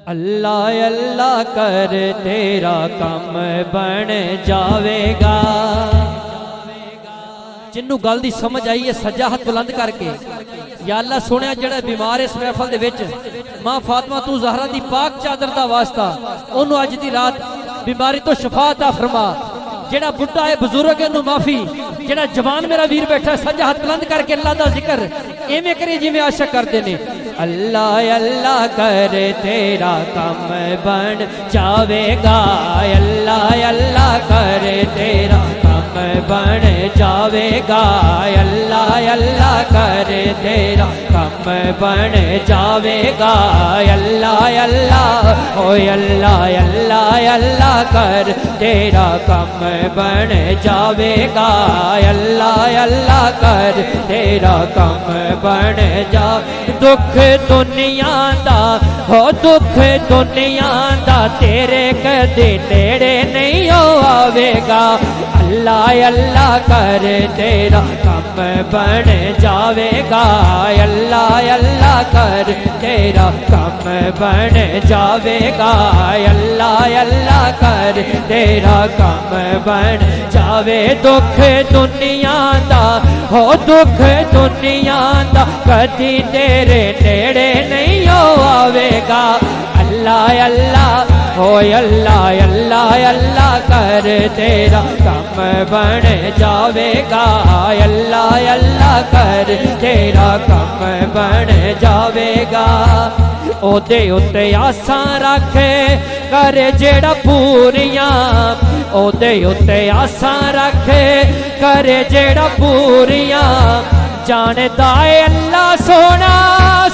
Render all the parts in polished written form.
अल्लाह अल्लाह कर तेरा काम बन जावेगा। जिन्नू गल दी समझ आई है सज्जा हाथ बुलंद करके या अल्लाह सुनिया जेड़ा बीमार इस महफल दे विच मां फातिमा तू ज़हरा दी पाक चादर दा वास्ता ओनू अज दी रात बीमारी तो शफा अता फरमा। जेड़ा बुढ़ा है बुजुर्ग है माफी, जेड़ा जवान मेरा वीर बैठा है सज्जा हाथ बुलंद करके अल्लाह दा जिक्र एवें करे जिवें आशक करते ने। अल्लाह अल्लाह कर तेरा काम बन जावेगा। अल्लाह अल्लाह कर तेरा काम बन जावेगा। अल्लाह अल्लाह कर तेरा काम बन जावेगा। अल्लाह अल्लाह ओ अल्लाह अल्लाह अल्लाह कर तेरा काम बन जावेगा। अल्लाह अल्लाह कर तेरा काम बन जा। दुख दुनिया दा हो दुख दुनिया दा तेरे कदे नेड़े नहीं हो आवेगा। अल्लाह अल्लाह कर तेरा काम बन जावेगा। अल्लाह अल्लाह कर तेरा काम बन जावेगा। अल्लाह अल्लाह कर तेरा काम बन जावे। दुख दुनिया दा हो दुख दुनिया दा कदी तेरे नेड़े नहीं हो आवेगा। अल्लाह अल्लाह हो अल्लाह अल्लाह अल्लाह कर तेरा काम बन जावेगा। अल्लाह अल्लाह कर तेरा काम बन जावेगा। ओदे उत्ते आसां रखे कर जेड़ा पूरियां, ओदे उत्ते आसां रखे कर जेड़ा पूरियां। जानदा है अल्लाह सोना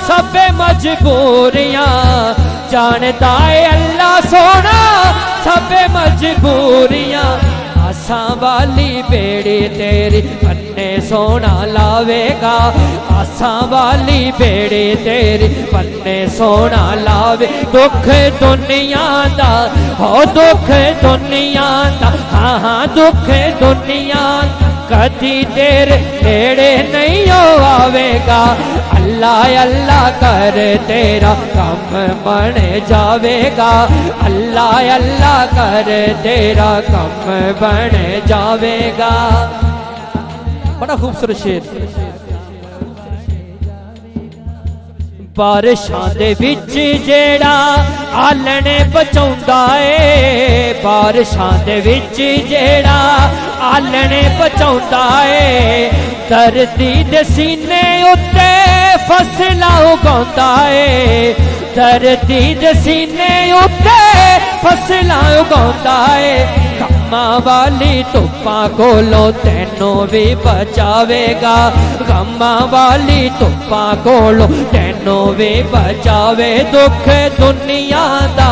सबे मजबूरियां, जानदा है अल्लाह सोना सबे मजबूरियां। आसां वाली बेड़ी तेरी पन्ने सोना लावेगा। आसां वाली बेड़ी तेरी पन्ने सोना लावे। दुख दुनिया दा हो दुख दुनिया दा हाँ हाँ दुख दुनिया कदी तेरे नेड़े नहीं हो आवेगा। अल्लाह अल्लाह कर तेरा काम बन जावेगा। अल्लाह अल्लाह कर तेरा काम बन जावेगा। बड़ा खूबसूरत शेर। बारिशां दे विच जेड़ा आलने बचाउंदा है, बारिशां दे विच जेड़ा आलने बचाउंदा है। धरती दे सीने उत्ते फसलां उगाउंदा है। धरती दे सीने उत्ते फसलां उगाउंदा है। गम्मा वाली धुप्पां कोलों तैनों भी बचावेगा। गम्मा वाली धुप्पां कोलों तैनों भी बचावे। दुख दुनिया दा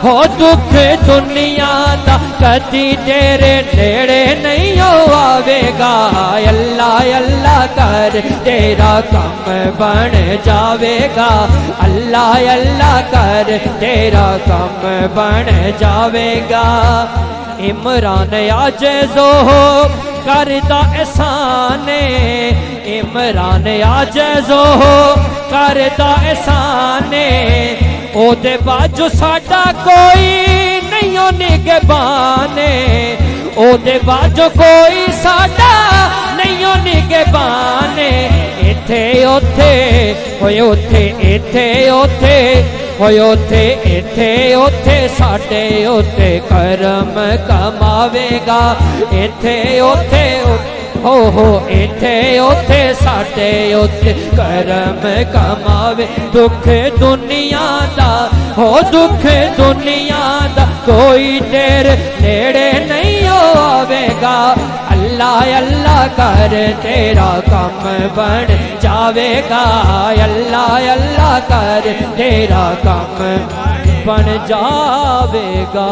हो दुख दुनिया दा कदी तेरे नेड़े नहीं हो आवेगा। अल्लाह अल्लाह कर तेरा काम बन जावेगा। अल्लाह अल्लाह कर तेरा काम बन जावेगा। इमरान आजज़ो करदा एहसान, इमरान आजज़ो करदा एहसान। ओदे बाजू साडा कोई नहीं हो निगहबान, ओदे बाजू कोई साडा नहीं हो निगहबान। इथे ओथे होए ओथे इथे ओथे होए ओथे इथे ओथे साडे ओथे करम कमावेगा। इथे ओथे हो इथे ओथे साडे ओथे करम कमावे। दुख दुनिया दा हो दुख दुनिया दा कोई तेरे नेड़े नहीं हो आवेगा। अल्लाह अल्लाह कर तेरा काम बन जावेगा। अल्लाह अल्लाह कर तेरा काम बन जावेगा।